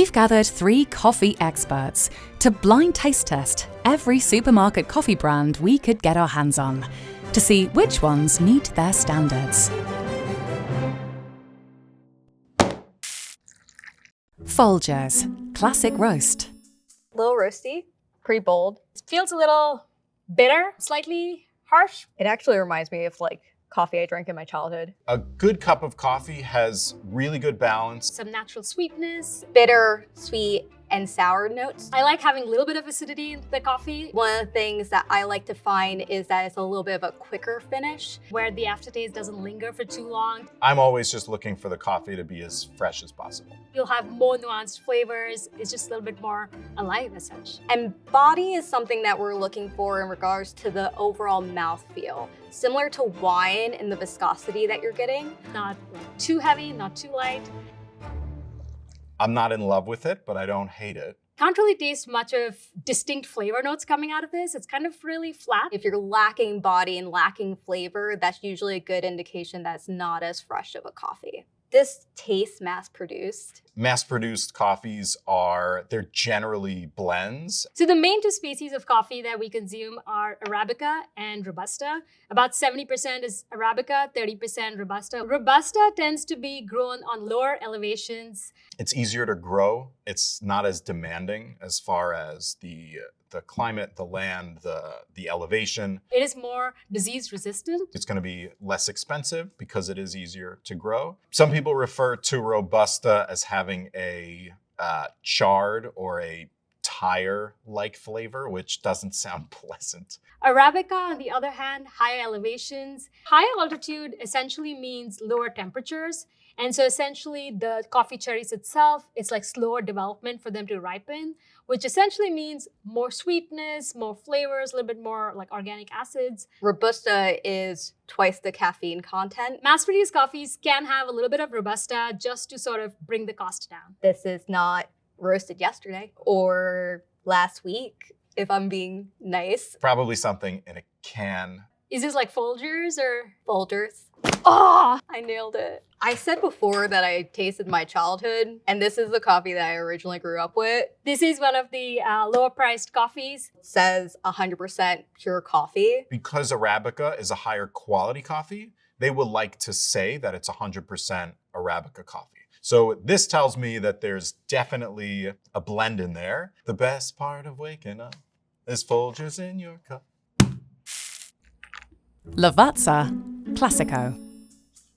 We've gathered 3 coffee experts to blind taste test every supermarket coffee brand we could get our hands on to see which ones meet their standards. Folgers Classic Roast. A little roasty, pretty bold. It feels a little bitter, slightly harsh. It actually reminds me of like coffee I drank in my childhood. A good cup of coffee has really good balance. Some natural sweetness. Bitter, sweet, and sour notes. I like having a little bit of acidity in the coffee. One of the things that I like to find is that it's a little bit of a quicker finish, where the aftertaste doesn't linger for too long. I'm always just looking for the coffee to be as fresh as possible. You'll have more nuanced flavors. It's just a little bit more alive as such. And body is something that we're looking for in regards to the overall mouthfeel. Similar to wine and the viscosity that you're getting. Not too heavy, not too light. I'm not in love with it, but I don't hate it. Can't really taste much of distinct flavor notes coming out of this. It's kind of really flat. If you're lacking body and lacking flavor, that's usually a good indication that it's not as fresh of a coffee. This tastes mass-produced. Mass-produced coffees they're generally blends. So the main 2 species of coffee that we consume are Arabica and Robusta. About 70% is Arabica, 30% Robusta. Robusta tends to be grown on lower elevations. It's easier to grow. It's not as demanding as far as the climate, the land, the elevation. It is more disease resistant. It's going to be less expensive because it is easier to grow. Some people refer to Robusta as having a charred or a tire-like flavor, which doesn't sound pleasant. Arabica, on the other hand, higher elevations. Higher altitude essentially means lower temperatures. And so essentially the coffee cherries itself, it's like slower development for them to ripen, which essentially means more sweetness, more flavors, a little bit more like organic acids. Robusta is twice the caffeine content. Mass-produced coffees can have a little bit of Robusta just to sort of bring the cost down. This is not roasted yesterday or last week, if I'm being nice. Probably something in a can. Is this like Folgers or? Folgers. Oh, I nailed it. I said before that I tasted my childhood, and this is the coffee that I originally grew up with. This is one of the lower priced coffees. It says 100% pure coffee. Because Arabica is a higher quality coffee, they would like to say that it's 100% Arabica coffee. So this tells me that there's definitely a blend in there. The best part of waking up is Folgers in your cup. Lavazza Classico.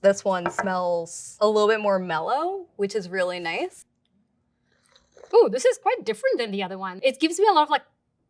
This one smells a little bit more mellow, which is really nice. Ooh, this is quite different than the other one. It gives me a lot of like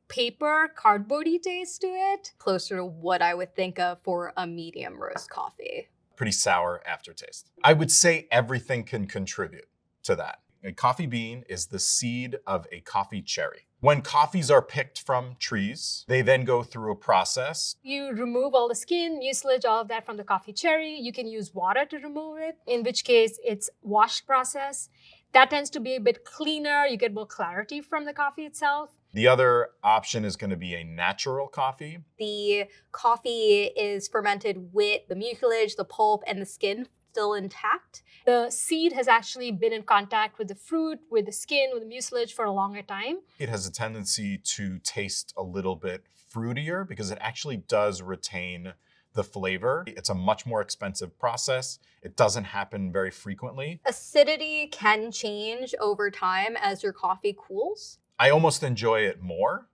paper, cardboardy taste to it. Closer to what I would think of for a medium roast coffee. Pretty sour aftertaste. I would say everything can contribute to that. A coffee bean is the seed of a coffee cherry. When coffees are picked from trees, they then go through a process. You remove all the skin, mucilage, all of that from the coffee cherry. You can use water to remove it, in which case it's washed process. That tends to be a bit cleaner. You get more clarity from the coffee itself. The other option is going to be a natural coffee. The coffee is fermented with the mucilage, the pulp, and the skin still intact. The seed has actually been in contact with the fruit, with the skin, with the mucilage for a longer time. It has a tendency to taste a little bit fruitier because it actually does retain the flavor. It's a much more expensive process. It doesn't happen very frequently. Acidity can change over time as your coffee cools. I almost enjoy it more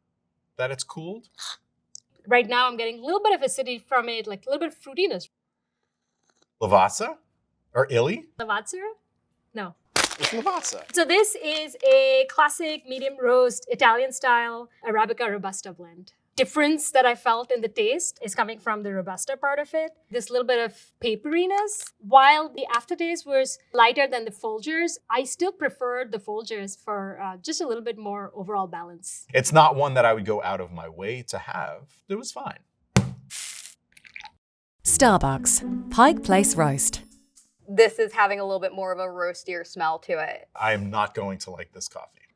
that it's cooled. Right now I'm getting a little bit of acidity from it, like a little bit of fruitiness. Lavazza? Or Illy? Lavazza? No. It's Lavazza. So this is a classic medium roast Italian style Arabica Robusta blend. Difference that I felt in the taste is coming from the Robusta part of it. This little bit of paperiness. While the aftertaste was lighter than the Folgers, I still preferred the Folgers for just a little bit more overall balance. It's not one that I would go out of my way to have. It was fine. Starbucks Pike Place Roast. This is having a little bit more of a roastier smell to it. I am not going to like this coffee.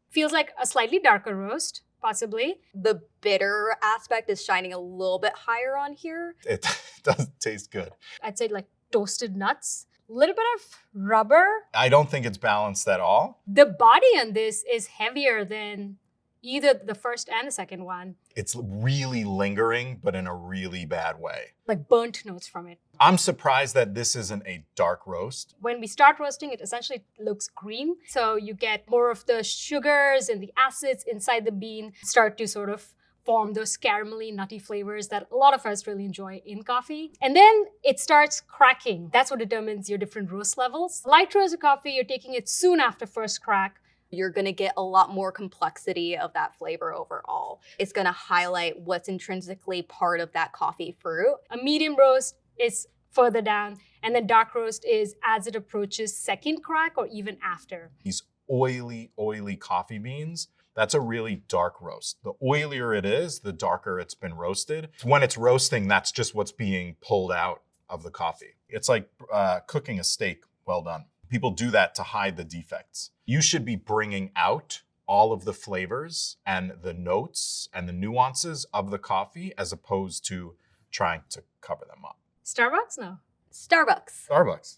Feels like a slightly darker roast, possibly. The bitter aspect is shining a little bit higher on here. It doesn't taste good. I'd say like toasted nuts, little bit of rubber. I don't think it's balanced at all. The body on this is heavier than either the first and the second one. It's really lingering, but in a really bad way. Like burnt notes from it. I'm surprised that this isn't a dark roast. When we start roasting, it essentially looks green. So you get more of the sugars and the acids inside the bean start to sort of form those caramelly, nutty flavors that a lot of us really enjoy in coffee. And then it starts cracking. That's what determines your different roast levels. Light roasted coffee, you're taking it soon after first crack. You're gonna get a lot more complexity of that flavor overall. It's gonna highlight what's intrinsically part of that coffee fruit. A medium roast is further down, and then dark roast is as it approaches second crack or even after. These oily coffee beans, that's a really dark roast. The oilier it is, the darker it's been roasted. When it's roasting, that's just what's being pulled out of the coffee. It's like cooking a steak well done. People do that to hide the defects. You should be bringing out all of the flavors and the notes and the nuances of the coffee as opposed to trying to cover them up. Starbucks? No. Starbucks.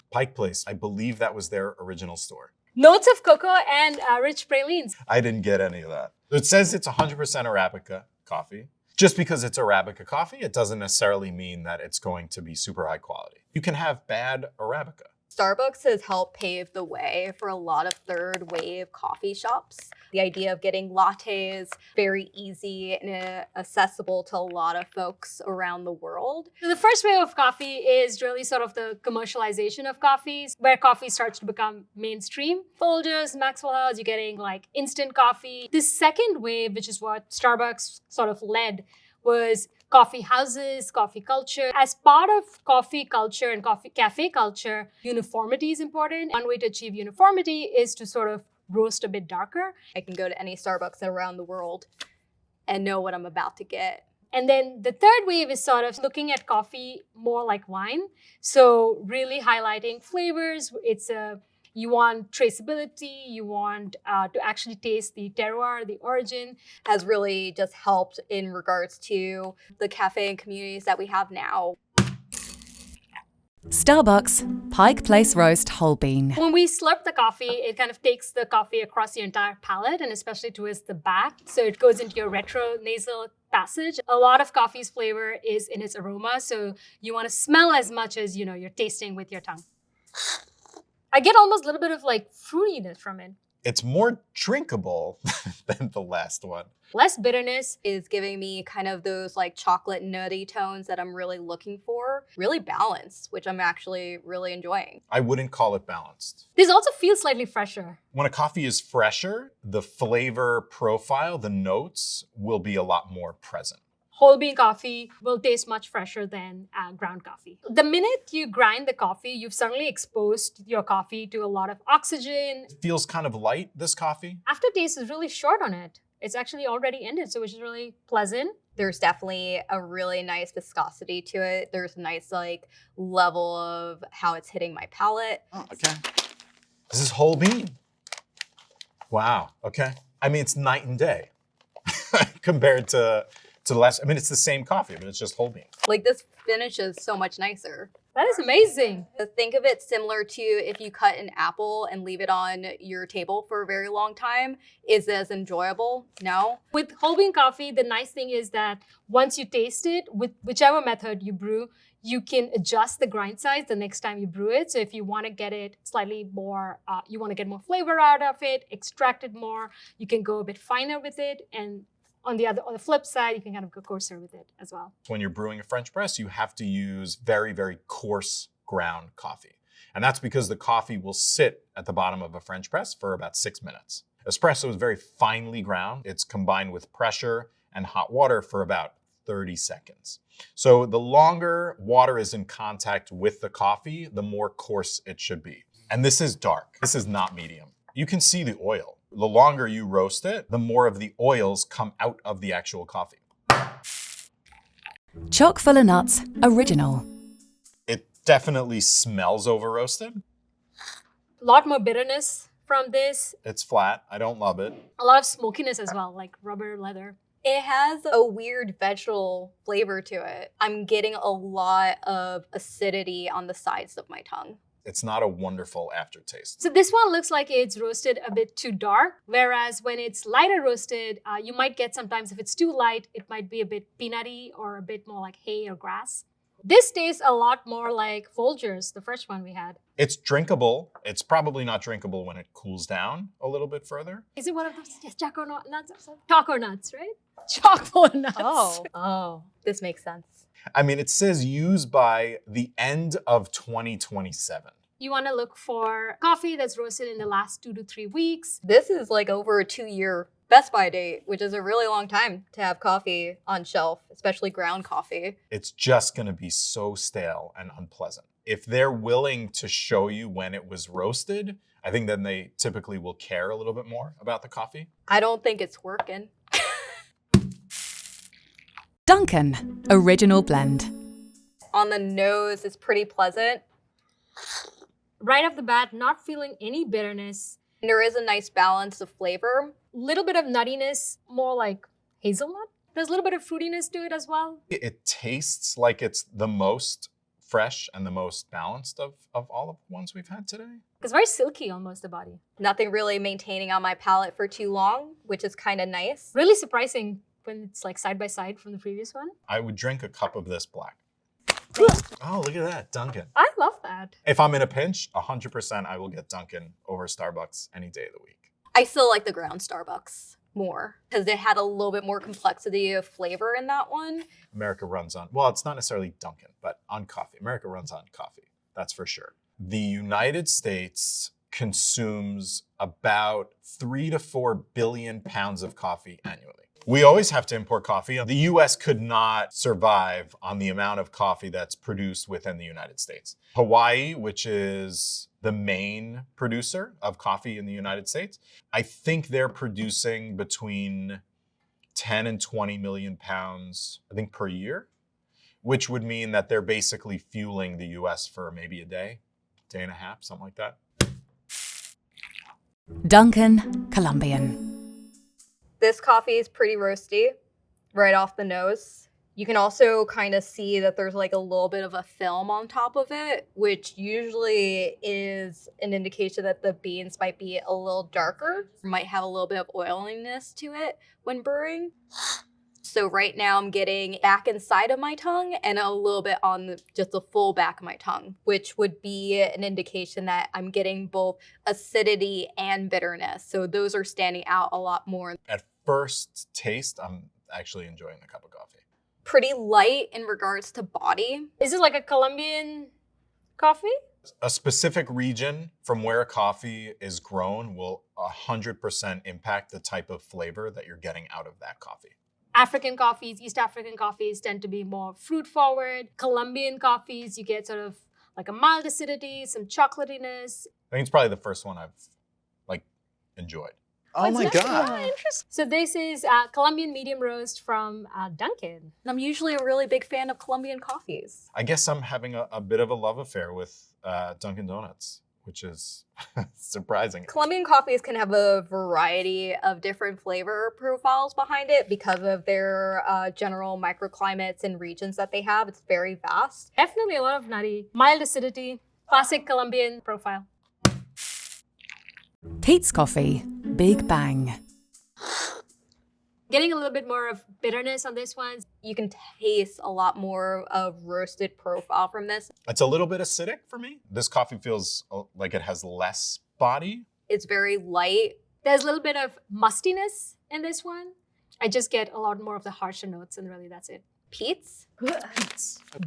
Pike Place, I believe that was their original store. Notes of cocoa and rich pralines. I didn't get any of that. It says it's 100% Arabica coffee. Just because it's Arabica coffee, it doesn't necessarily mean that it's going to be super high quality. You can have bad Arabica. Starbucks has helped pave the way for a lot of third wave coffee shops. The idea of getting lattes very easy and accessible to a lot of folks around the world. So the first wave of coffee is really sort of the commercialization of coffees, where coffee starts to become mainstream. Folgers, Maxwell, you're getting like instant coffee. The second wave, which is what Starbucks sort of led, was coffee houses, coffee culture. As part of coffee culture and coffee cafe culture, uniformity is important. One way to achieve uniformity is to sort of roast a bit darker. I can go to any Starbucks around the world and know what I'm about to get. And then the third wave is sort of looking at coffee more like wine. So really highlighting flavors. You want traceability, you want to actually taste the terroir, the origin. Has really just helped in regards to the cafe and communities that we have now. Starbucks Pike Place Roast Whole Bean. When we slurp the coffee, it kind of takes the coffee across your entire palate and especially towards the back. So it goes into your retronasal passage. A lot of coffee's flavor is in its aroma. So you want to smell as much as, you're tasting with your tongue. I get almost a little bit of like fruitiness from it. It's more drinkable than the last one. Less bitterness. Is giving me kind of those like chocolate nutty tones that I'm really looking for. Really balanced, which I'm actually really enjoying. I wouldn't call it balanced. This also feels slightly fresher. When a coffee is fresher, the flavor profile, the notes will be a lot more present. Whole bean coffee will taste much fresher than ground coffee. The minute you grind the coffee, you've suddenly exposed your coffee to a lot of oxygen. It feels kind of light, this coffee. Aftertaste is really short on it. It's actually already ended, so which is really pleasant. There's definitely a really nice viscosity to it. There's a nice like level of how it's hitting my palate. Oh, okay. This is whole bean. Wow, okay. I mean, it's night and day compared to the last. I mean, it's the same coffee, but it's just whole bean. Like this finish is so much nicer. That is amazing. Think of it similar to if you cut an apple and leave it on your table for a very long time. Is it as enjoyable? No. With whole bean coffee, the nice thing is that once you taste it, with whichever method you brew, you can adjust the grind size the next time you brew it. So if you want to get it slightly more, you want to get more flavor out of it, extract it more, you can go a bit finer with it. And on the flip side, you can kind of go coarser with it as well. When you're brewing a French press, you have to use very, very coarse ground coffee. And that's because the coffee will sit at the bottom of a French press for about 6 minutes. Espresso is very finely ground. It's combined with pressure and hot water for about 30 seconds. So the longer water is in contact with the coffee, the more coarse it should be. And this is dark. This is not medium. You can see the oil. The longer you roast it, the more of the oils come out of the actual coffee. Chock full of nuts, original. It definitely smells over roasted. A lot more bitterness from this. It's flat. I don't love it. A lot of smokiness as well, like rubber leather. It has a weird vegetal flavor to it. I'm getting a lot of acidity on the sides of my tongue. It's not a wonderful aftertaste. So this one looks like it's roasted a bit too dark, whereas when it's lighter roasted, you might get sometimes if it's too light, it might be a bit peanutty or a bit more like hay or grass. This tastes a lot more like Folgers, the first one we had. It's drinkable. It's probably not drinkable when it cools down a little bit further. Is it one of those choco nuts? Choco nuts, right? Chocolate nuts. Oh, this makes sense. I mean, it says use by the end of 2027. You want to look for coffee that's roasted in the last 2 to 3 weeks. This is like over a 2-year Best By date, which is a really long time to have coffee on shelf, especially ground coffee. It's just going to be so stale and unpleasant. If they're willing to show you when it was roasted, I think then they typically will care a little bit more about the coffee. I don't think it's working. Dunkin Original Blend. On the nose, it's pretty pleasant. Right off the bat, not feeling any bitterness. There is a nice balance of flavor. Little bit of nuttiness, more like hazelnut. There's a little bit of fruitiness to it as well. It tastes like it's the most fresh and the most balanced of all of the ones we've had today. It's very silky almost, the body. Nothing really maintaining on my palate for too long, which is kind of nice. Really surprising when it's like side by side from the previous one. I would drink a cup of this black. Oh, look at that, Dunkin. I love that. If I'm in a pinch, 100% I will get Dunkin over Starbucks any day of the week. I still like the ground Starbucks more because it had a little bit more complexity of flavor in that one. America runs on, well, it's not necessarily Dunkin, but on coffee. America runs on coffee, that's for sure. The United States consumes about 3 to 4 billion pounds of coffee annually. We always have to import coffee. The US could not survive on the amount of coffee that's produced within the United States. Hawaii, which is the main producer of coffee in the United States, I think they're producing between 10 and 20 million pounds, I think, per year, which would mean that they're basically fueling the US for maybe a day and a half, something like that. Dunkin Colombian. This coffee is pretty roasty, right off the nose. You can also kind of see that there's like a little bit of a film on top of it, which usually is an indication that the beans might be a little darker, might have a little bit of oiliness to it when brewing. So right now I'm getting back inside of my tongue and a little bit on just the full back of my tongue, which would be an indication that I'm getting both acidity and bitterness. So those are standing out a lot more. At first taste, I'm actually enjoying the cup of coffee. Pretty light in regards to body. Is it like a Colombian coffee? A specific region from where a coffee is grown will 100% impact the type of flavor that you're getting out of that coffee. African coffees, East African coffees tend to be more fruit forward. Colombian coffees, you get sort of like a mild acidity, some chocolatiness. I think it's probably the first one I've enjoyed. Oh my God. Yeah, interesting. So this is Colombian medium roast from Dunkin. I'm usually a really big fan of Colombian coffees. I guess I'm having a bit of a love affair with Dunkin' Donuts, which is surprising. Colombian coffees can have a variety of different flavor profiles behind it because of their general microclimates and regions that they have. It's very vast. Definitely a lot of nutty, mild acidity, classic Colombian profile. Peet's Coffee, Big Bang. Getting a little bit more of bitterness on this one. You can taste a lot more of roasted profile from this. It's a little bit acidic for me. This coffee feels like it has less body. It's very light. There's a little bit of mustiness in this one. I just get a lot more of the harsher notes, and really that's it. Peet's?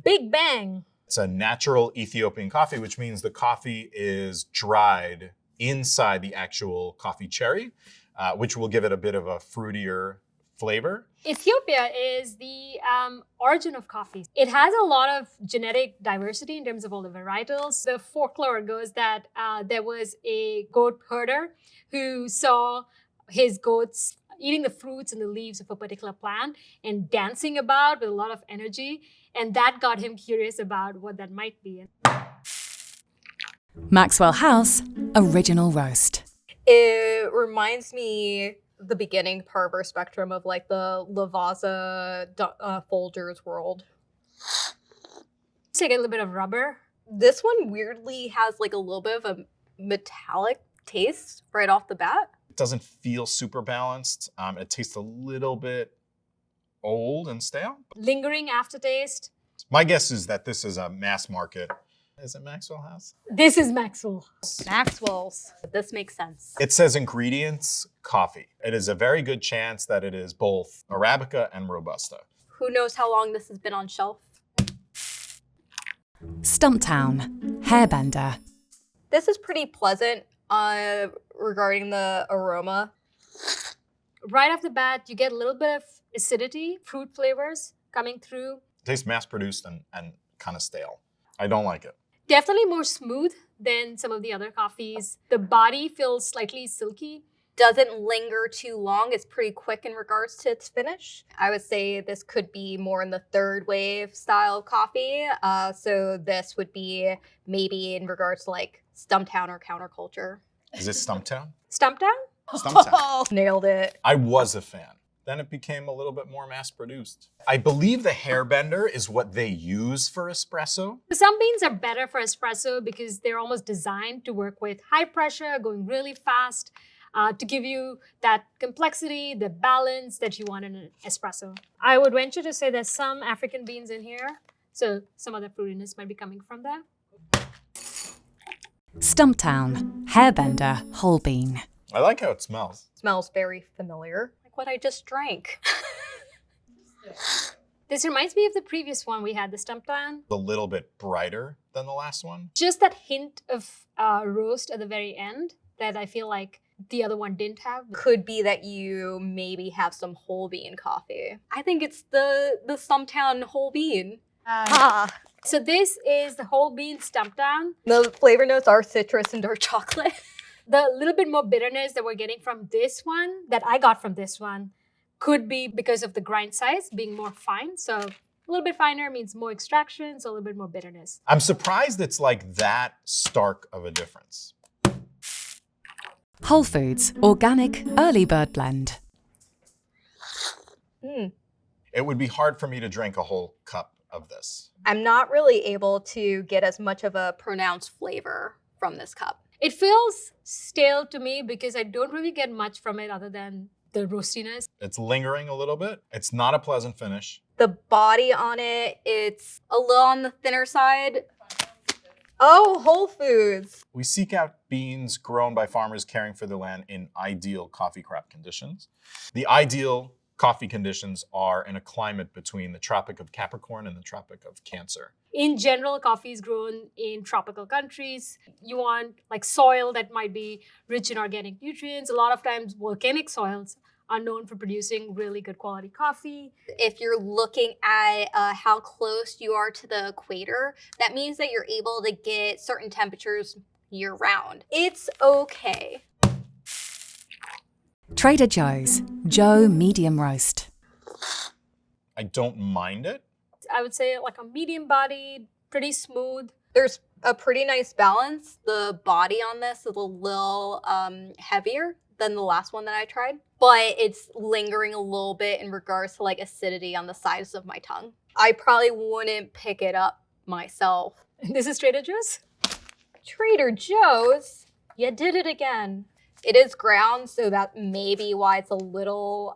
Big Bang. It's a natural Ethiopian coffee, which means the coffee is dried inside the actual coffee cherry, which will give it a bit of a fruitier flavor. Ethiopia is the origin of coffee. It has a lot of genetic diversity in terms of all the varietals. The folklore goes that there was a goat herder who saw his goats eating the fruits and the leaves of a particular plant and dancing about with a lot of energy. And that got him curious about what that might be. Maxwell House Original Roast. It reminds me the beginning part of our spectrum of like the Lavazza Folgers world. Take a little bit of rubber. This one weirdly has like a little bit of a metallic taste right off the bat. It doesn't feel super balanced. It tastes a little bit old and stale. Lingering aftertaste. My guess is that this is a mass market. Is it Maxwell House? This is Maxwell. Maxwell's. This makes sense. It says ingredients, coffee. It is a very good chance that it is both Arabica and Robusta. Who knows how long this has been on shelf? Stumptown, Hairbender. This is pretty pleasant regarding the aroma. Right off the bat, you get a little bit of acidity, fruit flavors coming through. It tastes mass-produced and kind of stale. I don't like it. Definitely more smooth than some of the other coffees. The body feels slightly silky. Doesn't linger too long. It's pretty quick in regards to its finish. I would say this could be more in the third wave style of coffee. So this would be maybe in regards to like Stumptown or Counterculture. Is it Stumptown? Stumptown? Stumptown. Nailed it. I was a fan. Then it became a little bit more mass-produced. I believe the Hairbender is what they use for espresso. Some beans are better for espresso because they're almost designed to work with high pressure, going really fast, to give you that complexity, the balance that you want in an espresso. I would venture to say there's some African beans in here, so some of the fruitiness might be coming from there. Stumptown, Hairbender, whole bean. I like how it smells. Smells very familiar. Like what I just drank. This reminds me of the previous one we had, the Stumptown. A little bit brighter than the last one. Just that hint of roast at the very end that I feel like the other one didn't have. Could be that you maybe have some whole bean coffee. I think it's the Stumptown whole bean. So this is the whole bean Stumptown. The flavor notes are citrus and dark chocolate. The little bit more bitterness that we're getting from this one, that I got from this one, could be because of the grind size being more fine. So a little bit finer means more extraction, so a little bit more bitterness. I'm surprised it's like that stark of a difference. Whole Foods, organic, early bird blend. It would be hard for me to drink a whole cup of this. I'm not really able to get as much of a pronounced flavor from this cup. It feels stale to me because I don't really get much from it other than the roastiness. It's lingering a little bit. It's not a pleasant finish. The body on it, it's a little on the thinner side. Oh, Whole Foods. We seek out beans grown by farmers caring for the land in ideal coffee crop conditions. The ideal coffee conditions are in a climate between the Tropic of Capricorn and the Tropic of Cancer. In general, coffee is grown in tropical countries. You want like soil that might be rich in organic nutrients. A lot of times volcanic soils are known for producing really good quality coffee. If you're looking at how close you are to the equator, that means that you're able to get certain temperatures year round. It's okay. Trader Joe's, Joe medium roast. I don't mind it. I would say like a medium body, pretty smooth. There's a pretty nice balance. The body on this is a little heavier than the last one that I tried, but it's lingering a little bit in regards to like acidity on the sides of my tongue. I probably wouldn't pick it up myself. This is Trader Joe's? Trader Joe's? You did it again. It is ground, so that may be why it's a little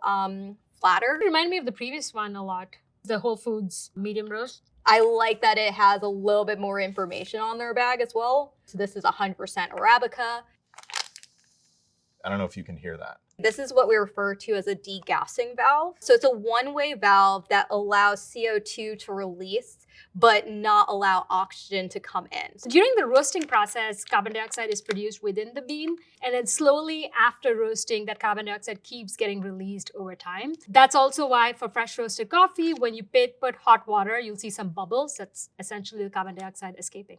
flatter. It reminded me of the previous one a lot, the Whole Foods medium roast. I like that it has a little bit more information on their bag as well. So this is 100% Arabica. I don't know if you can hear that. This is what we refer to as a degassing valve. So it's a one-way valve that allows CO2 to release, but not allow oxygen to come in. So during the roasting process, carbon dioxide is produced within the bean, and then slowly after roasting, that carbon dioxide keeps getting released over time. That's also why for fresh roasted coffee, when you put hot water, you'll see some bubbles. That's essentially the carbon dioxide escaping.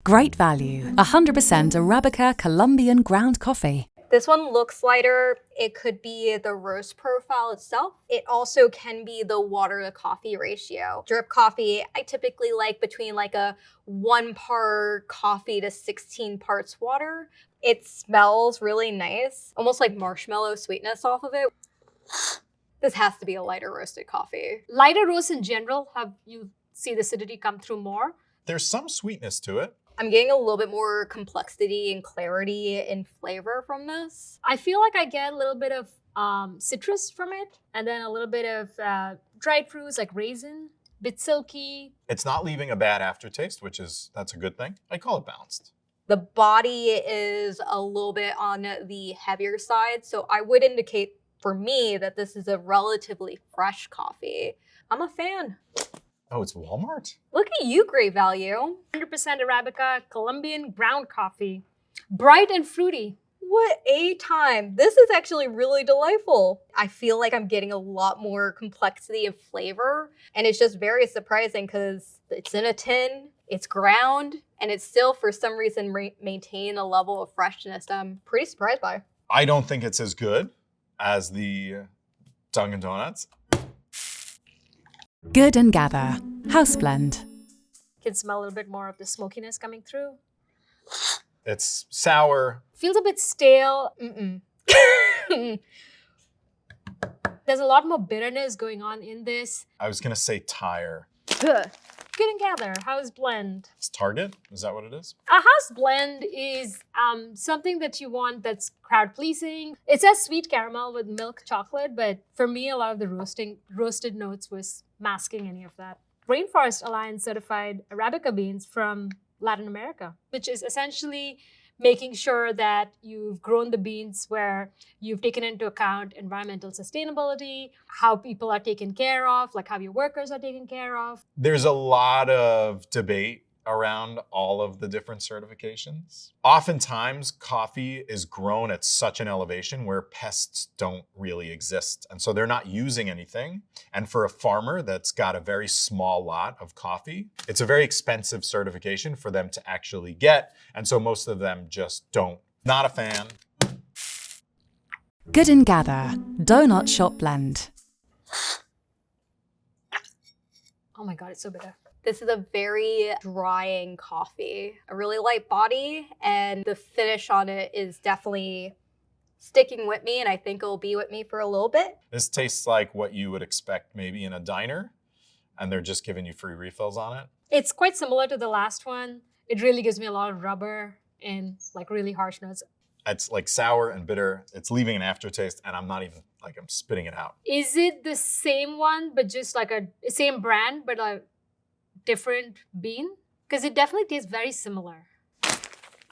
Great value, 100% Arabica Colombian ground coffee. This one looks lighter. It could be the roast profile itself. It also can be the water to coffee ratio. Drip coffee, I typically like between like a 1 part coffee to 16 parts water. It smells really nice, almost like marshmallow sweetness off of it. This has to be a lighter roasted coffee. Lighter roasts in general, have you see the acidity come through more? There's some sweetness to it. I'm getting a little bit more complexity and clarity in flavor from this. I feel like I get a little bit of citrus from it, and then a little bit of dried fruits like raisin, bit silky. It's not leaving a bad aftertaste, that's a good thing. I call it balanced. The body is a little bit on the heavier side, so I would indicate for me that this is a relatively fresh coffee. I'm a fan. Oh, it's Walmart? Look at you, great value. 100% Arabica Colombian ground coffee. Bright and fruity. What a time. This is actually really delightful. I feel like I'm getting a lot more complexity of flavor, and it's just very surprising because it's in a tin, it's ground, and it's still for some reason maintain a level of freshness that I'm pretty surprised by. I don't think it's as good as the Dunkin' Donuts. Good and Gather, House Blend. You can smell a little bit more of the smokiness coming through. It's sour. Feels a bit stale. There's a lot more bitterness going on in this. I was gonna say tire. Ugh. Good and Gather, house blend. It's Target? Is that what it is? A house blend is something that you want that's crowd pleasing. It says sweet caramel with milk chocolate, but for me, a lot of the roasted notes was masking any of that. Rainforest Alliance certified Arabica beans from Latin America, which is essentially making sure that you've grown the beans where you've taken into account environmental sustainability, how people are taken care of, like how your workers are taken care of. There's a lot of debate around all of the different certifications. Oftentimes, coffee is grown at such an elevation where pests don't really exist. And so they're not using anything. And for a farmer that's got a very small lot of coffee, it's a very expensive certification for them to actually get. And so most of them just don't. Not a fan. Good and Gather, Donut Shop Blend. Oh my God, it's so bitter. This is a very drying coffee, a really light body, and the finish on it is definitely sticking with me, and I think it'll be with me for a little bit. This tastes like what you would expect maybe in a diner, and they're just giving you free refills on it. It's quite similar to the last one. It really gives me a lot of rubber and like really harsh notes. It's like sour and bitter. It's leaving an aftertaste, and I'm not even, like, I'm spitting it out. Is it the same one, but just like a same brand, but a different bean? Because it definitely tastes very similar.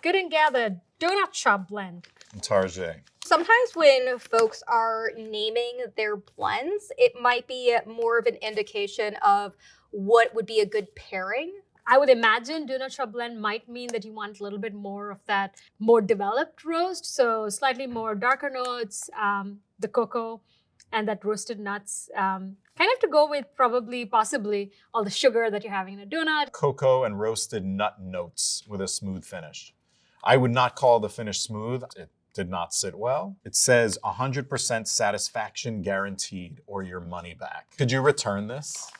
Good and Gather, Donut Shop Blend. Target. Sometimes when folks are naming their blends, it might be more of an indication of what would be a good pairing. I would imagine Donut Shop Blend might mean that you want a little bit more of that more developed roast, so slightly more darker notes, the cocoa, and that roasted nuts. Kind of to go with possibly all the sugar that you're having in a donut. Cocoa and roasted nut notes with a smooth finish. I would not call the finish smooth. It did not sit well. It says 100% satisfaction guaranteed or your money back. Could you return this?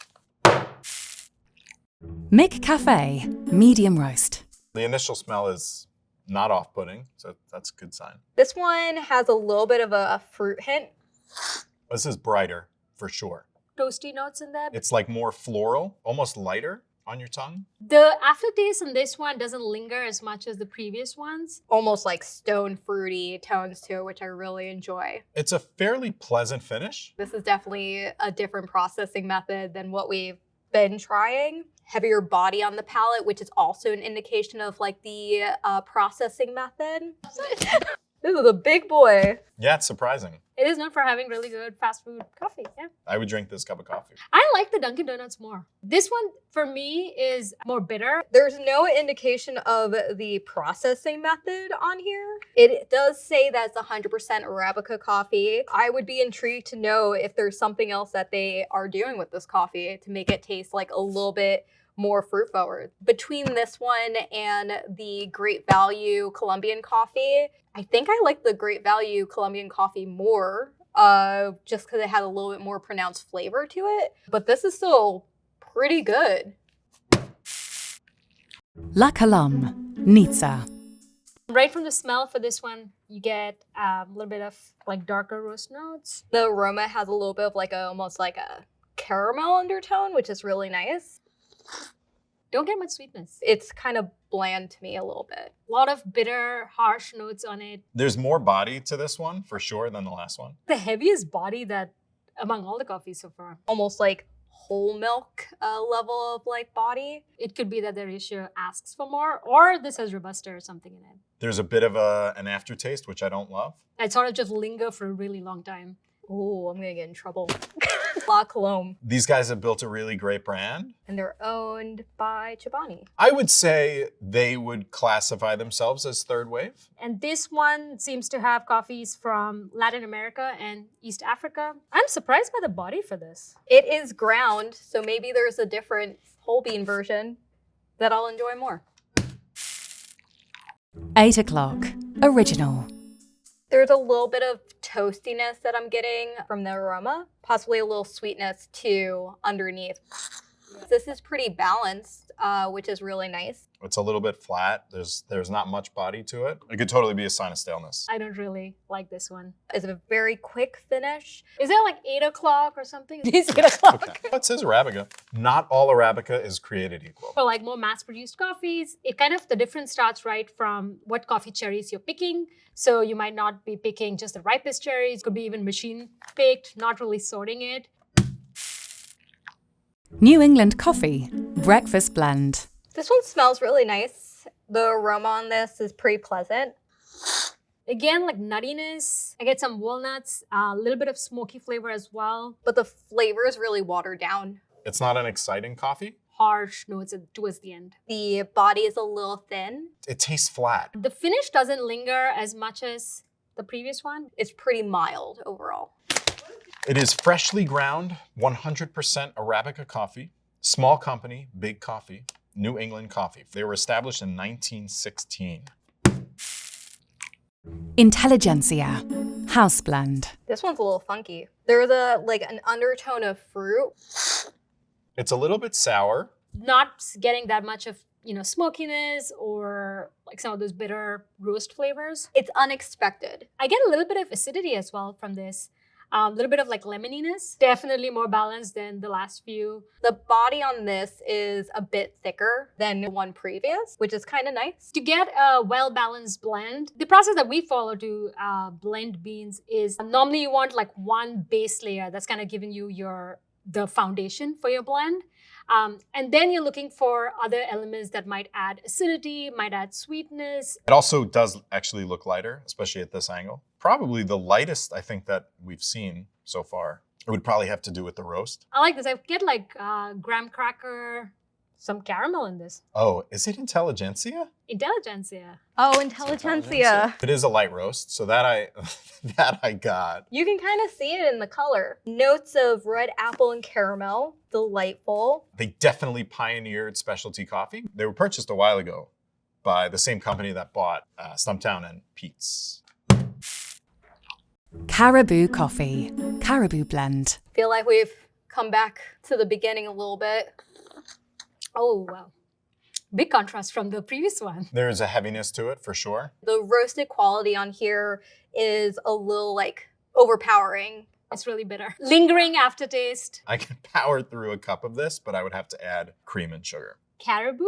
McCafé, medium roast. The initial smell is not off-putting, so that's a good sign. This one has a little bit of a fruit hint. This is brighter, for sure. Toasty notes in there. It's like more floral, almost lighter on your tongue. The aftertaste on this one doesn't linger as much as the previous ones. Almost like stone fruity tones to it, which I really enjoy. It's a fairly pleasant finish. This is definitely a different processing method than what we've been trying. Heavier body on the palate, which is also an indication of like the processing method. This is a big boy. Yeah, it's surprising. It is known for having really good fast food coffee, yeah. I would drink this cup of coffee. I like the Dunkin' Donuts more. This one, for me, is more bitter. There's no indication of the processing method on here. It does say that it's 100% Arabica coffee. I would be intrigued to know if there's something else that they are doing with this coffee to make it taste like a little bit more fruit forward. Between this one and the Great Value Colombian coffee, I think I like the Great Value Colombian coffee more, just because it had a little bit more pronounced flavor to it. But this is still pretty good. La Colombe Nizza. Right from the smell for this one, you get a little bit of like darker roast notes. The aroma has a little bit of like almost like a caramel undertone, which is really nice. Don't get much sweetness. It's kind of bland to me a little bit. A lot of bitter, harsh notes on it. There's more body to this one for sure than the last one. The heaviest body that among all the coffees so far. Almost like whole milk level of like body. It could be that the ratio asks for more, or this has Robusta or something in it. There's a bit of an aftertaste, which I don't love. It sort of just linger for a really long time. Oh, I'm gonna get in trouble. La Colombe. These guys have built a really great brand. And they're owned by Chobani. I would say they would classify themselves as third wave. And this one seems to have coffees from Latin America and East Africa. I'm surprised by the body for this. It is ground, so maybe there's a different whole bean version that I'll enjoy more. 8 o'clock Original. There's a little bit of toastiness that I'm getting from the aroma, possibly a little sweetness too underneath. This is pretty balanced, which is really nice. It's a little bit flat. There's not much body to it. It could totally be a sign of staleness. I don't really like this one. It's a very quick finish. Is it like 8 o'clock or something? It is 8 o'clock. Okay. It says Arabica. Not all Arabica is created equal. For like more mass-produced coffees, the difference starts right from what coffee cherries you're picking. So you might not be picking just the ripest cherries. Could be even machine-picked, not really sorting it. New England Coffee Breakfast Blend. This one smells really nice. The aroma on this is pretty pleasant. Again, like nuttiness. I get some walnuts, a little bit of smoky flavor as well. But the flavor is really watered down. It's not an exciting coffee. Harsh notes towards the end. The body is a little thin. It tastes flat. The finish doesn't linger as much as the previous one. It's pretty mild overall. It is freshly ground, 100% Arabica coffee. Small company, big coffee. New England Coffee. They were established in 1916. Intelligentsia House Blend. This one's a little funky. There's an undertone of fruit. It's a little bit sour. Not getting that much of, smokiness or like some of those bitter roast flavors. It's unexpected. I get a little bit of acidity as well from this. A little bit of like lemoniness. Definitely more balanced than the last few. The body on this is a bit thicker than the one previous, which is kind of nice. To get a well-balanced blend, the process that we follow to blend beans is normally you want like one base layer that's kind of giving you the foundation for your blend. And then you're looking for other elements that might add acidity, might add sweetness. It also does actually look lighter, especially at this angle. Probably the lightest I think that we've seen so far. It would probably have to do with the roast. I like this. I get like graham cracker, some caramel in this. Oh, is it Intelligentsia? Intelligentsia. Oh, Intelligentsia. It is a light roast, so that I got. You can kind of see it in the color. Notes of red apple and caramel, delightful. They definitely pioneered specialty coffee. They were purchased a while ago by the same company that bought Stumptown and Peet's. Caribou Coffee Caribou Blend. Feel like we've come back to the beginning a little bit. Oh, wow. Big contrast from the previous one. There's a heaviness to it for sure. The roasted quality on here is a little like overpowering. It's really bitter. Lingering aftertaste. I could power through a cup of this, but I would have to add cream and sugar. Caribou?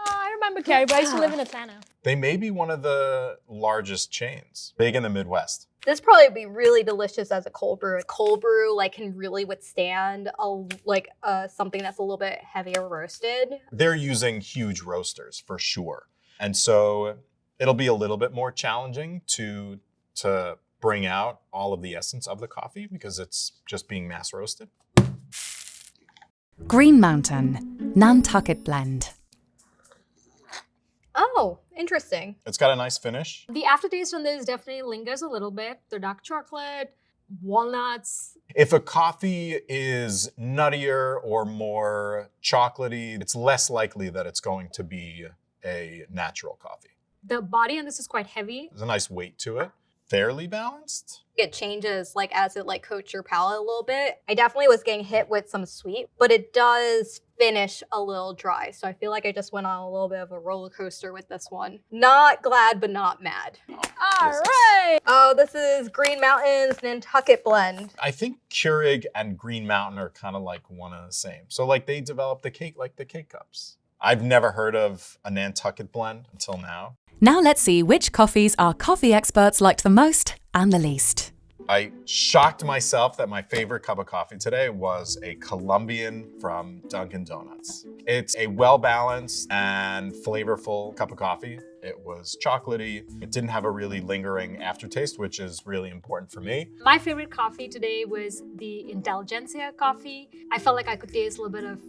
I remember Caribou. I used to live in Atlanta. They may be one of the largest chains, big in the Midwest. This probably would be really delicious as a cold brew. A cold brew can really withstand something that's a little bit heavier roasted. They're using huge roasters for sure. And so it'll be a little bit more challenging to bring out all of the essence of the coffee because it's just being mass roasted. Green Mountain Nantucket Blend. Oh, interesting. It's got a nice finish. The aftertaste on this definitely lingers a little bit. The dark chocolate, walnuts. If a coffee is nuttier or more chocolatey, it's less likely that it's going to be a natural coffee. The body on this is quite heavy. There's a nice weight to it. Fairly balanced. It changes like as it like coats your palate a little bit. I definitely was getting hit with some sweet, but it does finish a little dry. So I feel like I just went on a little bit of a roller coaster with this one. Not glad, but not mad. All right. Oh, this is Green Mountain's Nantucket blend. I think Keurig and Green Mountain are kind of like one and the same. So like they developed the cake like the K-Cups. I've never heard of a Nantucket blend until now. Now let's see which coffees our coffee experts liked the most and the least. I shocked myself that my favorite cup of coffee today was a Colombian from Dunkin' Donuts. It's a well-balanced and flavorful cup of coffee. It was chocolatey. It didn't have a really lingering aftertaste, which is really important for me. My favorite coffee today was the Intelligentsia coffee. I felt like I could taste a little bit of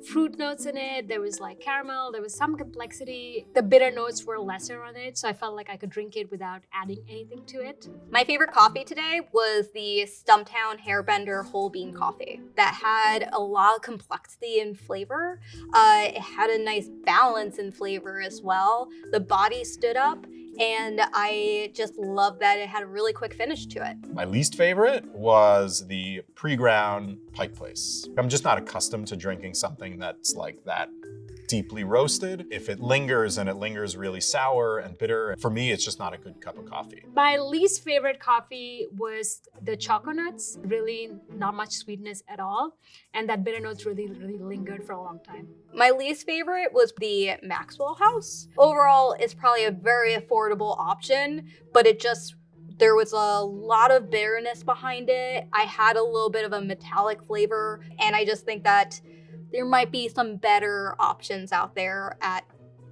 fruit notes in it. There was like caramel, there was some complexity. The bitter notes were lesser on it, so I felt like I could drink it without adding anything to it. My favorite coffee today was the Stumptown Hairbender whole bean coffee that had a lot of complexity in flavor. It had a nice balance in flavor as well. The body stood up, and I just love that it had a really quick finish to it. My least favorite was the pre-ground Pike place. I'm just not accustomed to drinking something that's like that deeply roasted. If it lingers and it lingers really sour and bitter, for me, it's just not a good cup of coffee. My least favorite coffee was the choco nuts. Really not much sweetness at all. And that bitter notes really lingered for a long time. My least favorite was the Maxwell House. Overall, it's probably a very affordable option, but there was a lot of bitterness behind it. I had a little bit of a metallic flavor, and I just think that there might be some better options out there at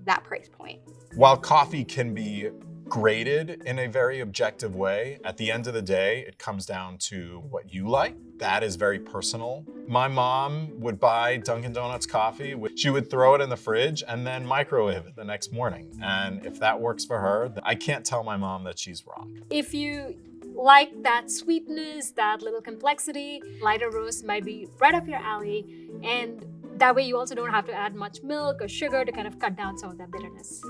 that price point. While coffee can be graded in a very objective way, at the end of the day, it comes down to what you like. That is very personal. My mom would buy Dunkin' Donuts coffee. She would throw it in the fridge and then microwave it the next morning. And if that works for her, I can't tell my mom that she's wrong. If you like that sweetness, that little complexity, lighter roast might be right up your alley. And that way you also don't have to add much milk or sugar to kind of cut down some of that bitterness.